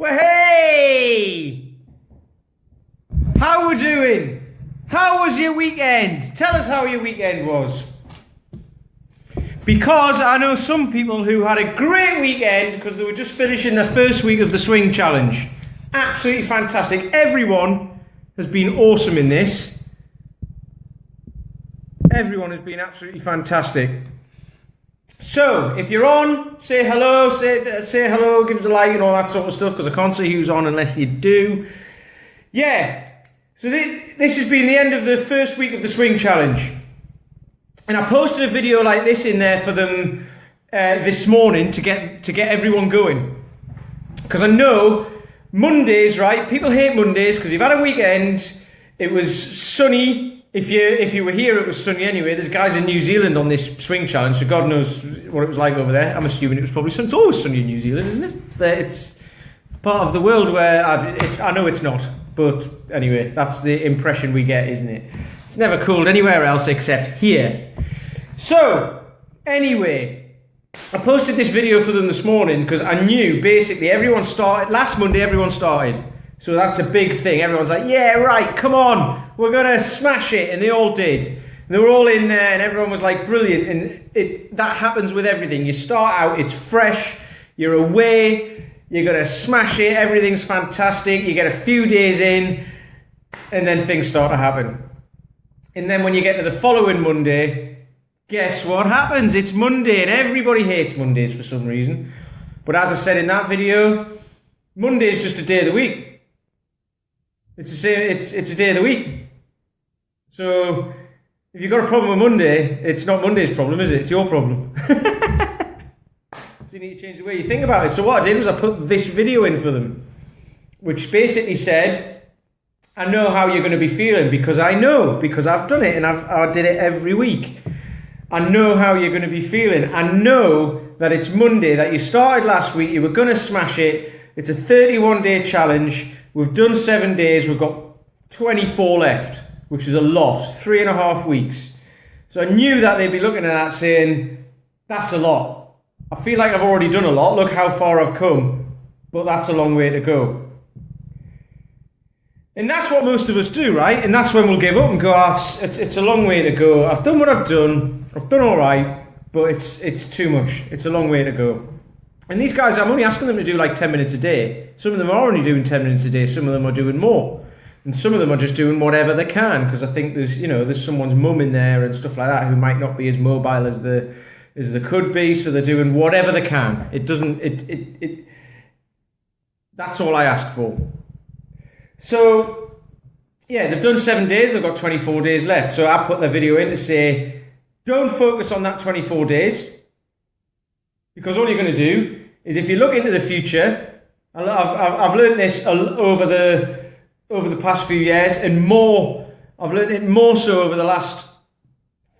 Well, hey! How we doing? How was your weekend? Tell us how your weekend was. Because I know some people who had a great weekend because they were just finishing the first week of the swing challenge. Absolutely fantastic. Everyone has been awesome in this. Everyone has been absolutely fantastic. So, if you're on, say hello, say hello, give us a like and all that sort of stuff, because I can't see who's on unless you do. Yeah, so this has been the end of the first week of the swing challenge. And I posted a video like this in there for them this morning to get everyone going. Because I know Mondays, right, people hate Mondays because you've had a weekend, it was sunny. If you were here, it was sunny anyway. There's guys in New Zealand on this swing challenge, so God knows what it was like over there. I'm assuming it was probably sunny. It's always sunny in New Zealand, isn't it? It's part of the world where I know it's not, but anyway, that's the impression we get, isn't it? It's never cooled anywhere else except here. So anyway, I posted this video for them this morning because I knew basically everyone started last Monday. Everyone started. So that's a big thing. Everyone's like, yeah, right, come on, we're going to smash it. And they all did. And they were all in there and everyone was like, brilliant. And that happens with everything. You start out, it's fresh, you're away, you're going to smash it, everything's fantastic. You get a few days in and then things start to happen. And then when you get to the following Monday, guess what happens? It's Monday and everybody hates Mondays for some reason. But as I said in that video, Monday is just a day of the week. It's the same. It's a day of the week. So if you've got a problem with Monday, it's not Monday's problem, is it? It's your problem. So you need to change the way you think about it. So what I did was I put this video in for them, which basically said, I know how you're going to be feeling because I know, because I've done it and I did it every week. I know how you're going to be feeling. I know that it's Monday, that you started last week, you were going to smash it. It's a 31-day challenge. We've done 7 days, we've got 24 left, which is a lot, 3.5 weeks. So I knew that they'd be looking at that saying, that's a lot. I feel like I've already done a lot, look how far I've come, but that's a long way to go. And that's what most of us do, right? And that's when we'll give up and go, it's a long way to go. I've done what I've done all right, but it's too much. It's a long way to go. And these guys, I'm only asking them to do like 10 minutes a day. Some of them are only doing 10 minutes a day. Some of them are doing more. And some of them are just doing whatever they can. Because I think there's someone's mum in there and stuff like that who might not be as mobile as they could be. So they're doing whatever they can. That's all I ask for. So, yeah, they've done 7 days. They've got 24 days left. So I put the video in to say, don't focus on that 24 days. Because all you're going to do is, if you look into the future, I've learned this over the past few years, and more. I've learned it more so over the last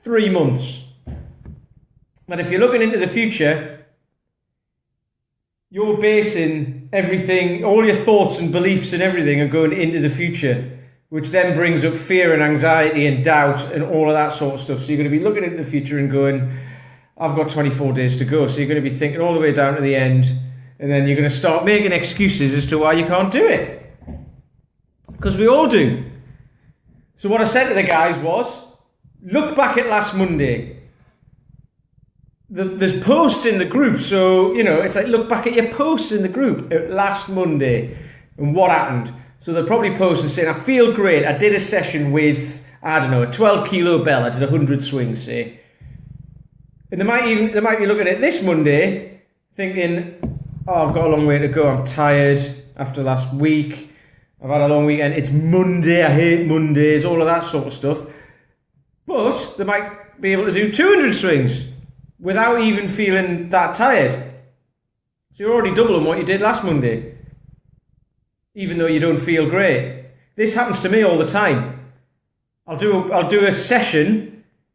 3 months. That if you're looking into the future, you're basing everything, all your thoughts and beliefs and everything are going into the future, which then brings up fear and anxiety and doubt and all of that sort of stuff. So you're going to be looking into the future and going, I've got 24 days to go. So you're going to be thinking all the way down to the end, and then you're going to start making excuses as to why you can't do it. Because we all do. So what I said to the guys was, look back at last Monday. There's posts in the group, so, it's like, look back at your posts in the group at last Monday and what happened. So they'll probably post and saying, I feel great. I did a session with, I don't know, a 12 kilo bell. I did 100 swings, say. And they might be looking at this Monday thinking, oh, I've got a long way to go. I'm tired after last week. I've had a long weekend. It's Monday. I hate Mondays, all of that sort of stuff. But they might be able to do 200 swings without even feeling that tired. So you're already doubling what you did last Monday, even though you don't feel great. This happens to me all the time. I'll do a session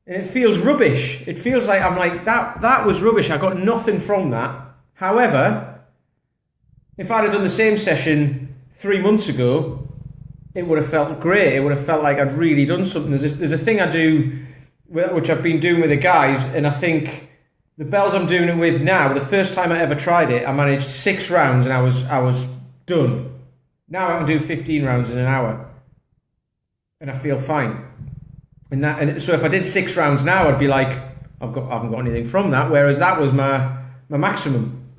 and it feels rubbish. It feels like I'm like, that was rubbish. I got nothing from that. However, if I'd have done the same session 3 months ago, it would have felt great. It would have felt like I'd really done something. There's a thing I do, which I've been doing with the guys, and I think the bells I'm doing it with now, the first time I ever tried it, I managed 6 rounds and I was done. Now I can do 15 rounds in an hour, and I feel fine. And so if I did 6 rounds now, I'd be like, I haven't got anything from that. Whereas that was my maximum.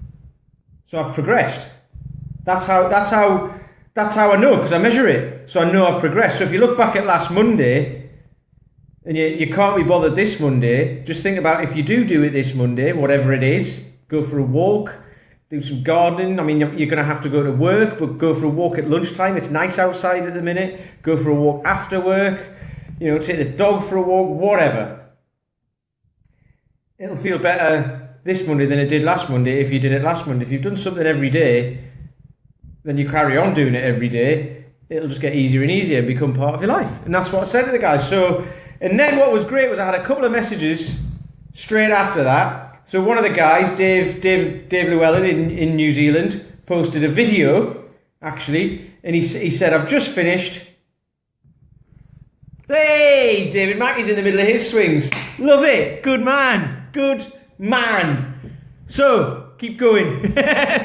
So I've progressed. That's how I know, because I measure it. So I know I've progressed. So if you look back at last Monday, and you can't be bothered this Monday, just think about if you do it this Monday, whatever it is, go for a walk, do some gardening. I mean, you're going to have to go to work, but go for a walk at lunchtime. It's nice outside at the minute. Go for a walk after work. You know, take the dog for a walk, whatever. It'll feel better this Monday than it did last Monday if you did it last Monday. If you've done something every day, then you carry on doing it every day. It'll just get easier and easier and become part of your life. And that's what I said to the guys. So, and then what was great was I had a couple of messages straight after that. So one of the guys, Dave Llewellyn in New Zealand, posted a video, actually, and he said, I've just finished. Hey, David Mackey's in the middle of his swings. Love it. Good man. Good man. So, keep going.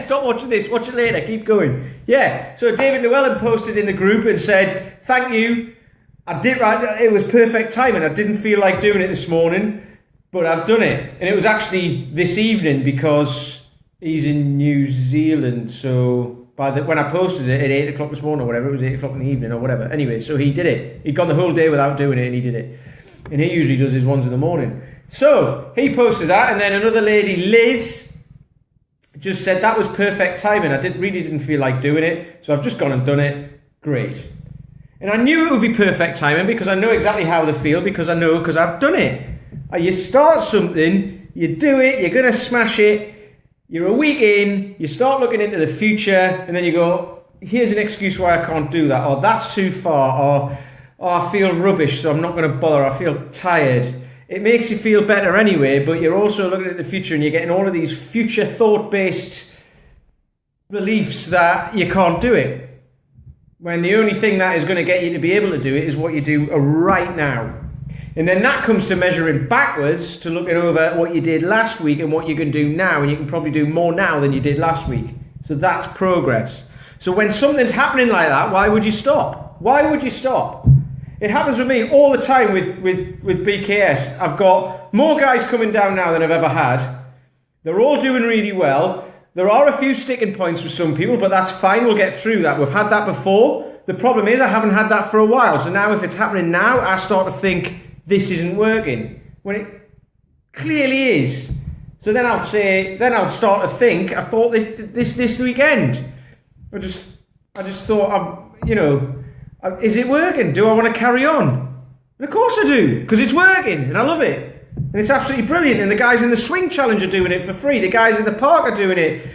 Stop watching this. Watch it later. Keep going. Yeah. So, David Llewellyn posted in the group and said, thank you. I did right. It was perfect timing. I didn't feel like doing it this morning, but I've done it. And it was actually this evening because he's in New Zealand. So, when I posted it at 8 o'clock this morning or whatever, it was 8 o'clock in the evening or whatever. Anyway, so he did it. He'd gone the whole day without doing it and he did it. And he usually does his ones in the morning. So, he posted that, and then another lady, Liz, just said that was perfect timing. I really didn't feel like doing it, so I've just gone and done it. Great. And I knew it would be perfect timing because I know exactly how they feel, because I've done it. You start something, you do it, you're going to smash it, you're a week in, you start looking into the future, and then you go, here's an excuse why I can't do that, or that's too far, or oh, I feel rubbish, so I'm not going to bother, I feel tired. It makes you feel better anyway, but you're also looking at the future and you're getting all of these future thought-based beliefs that you can't do it. When the only thing that is going to get you to be able to do it is what you do right now. And then that comes to measuring backwards, to looking over what you did last week and what you can do now, and you can probably do more now than you did last week. So that's progress. So when something's happening like that, why would you stop? Why would you stop? It happens with me all the time with BKS. I've got more guys coming down now than I've ever had. They're all doing really well. There are a few sticking points with some people, but that's fine. We'll get through that. We've had that before. The problem is I haven't had that for a while. So now if it's happening now, I start to think this isn't working when it clearly is. So then I'll start to think, I thought this weekend. I just thought, is it working? Do I want to carry on? And of course I do, because it's working and I love it. And it's absolutely brilliant. And the guys in the Swing Challenge are doing it for free. The guys in the park are doing it.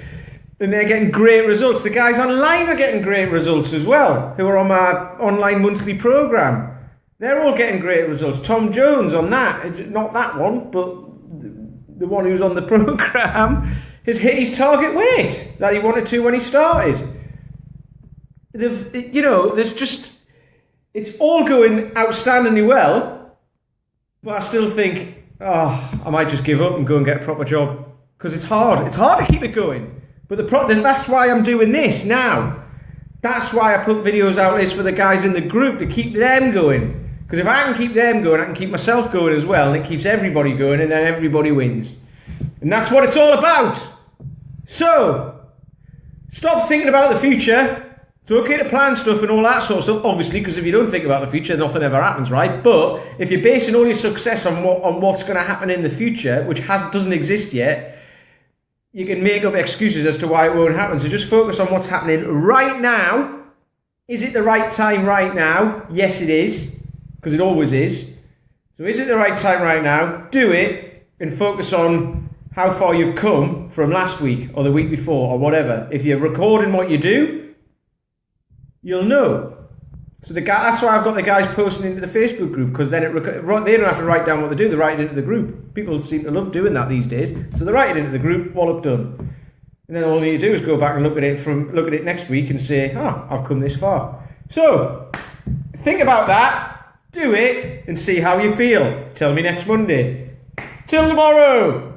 And they're getting great results. The guys online are getting great results as well, who are on my online monthly program. They're all getting great results. Tom Jones on that, not that one, but the one who's on the program, has hit his target weight that he wanted to when he started. It's all going outstandingly well, but I still think, I might just give up and go and get a proper job, because it's hard. It's hard to keep it going. But that's why I'm doing this now. That's why I put videos out this for the guys in the group, to keep them going. Because if I can keep them going, I can keep myself going as well, and it keeps everybody going, and then everybody wins. And that's what it's all about. So, stop thinking about the future. It's okay to plan stuff and all that sort of stuff, obviously, because if you don't think about the future, nothing ever happens, right? But if you're basing all your success on what's going to happen in the future, which doesn't exist yet, you can make up excuses as to why it won't happen. So just focus on what's happening right now. Is it the right time right now? Yes, it is, because it always is. So is it the right time right now? Do it, and focus on how far you've come from last week or the week before or whatever. If you're recording what you do, you'll know. So that's why I've got the guys posting into the Facebook group, because then they don't have to write down what they do, they write it into the group. People seem to love doing that these days, so they write it into the group, wallop done. And then all you do is go back and look at it next week and say, I've come this far. So, think about that, do it, and see how you feel. Tell me next Monday. Till tomorrow!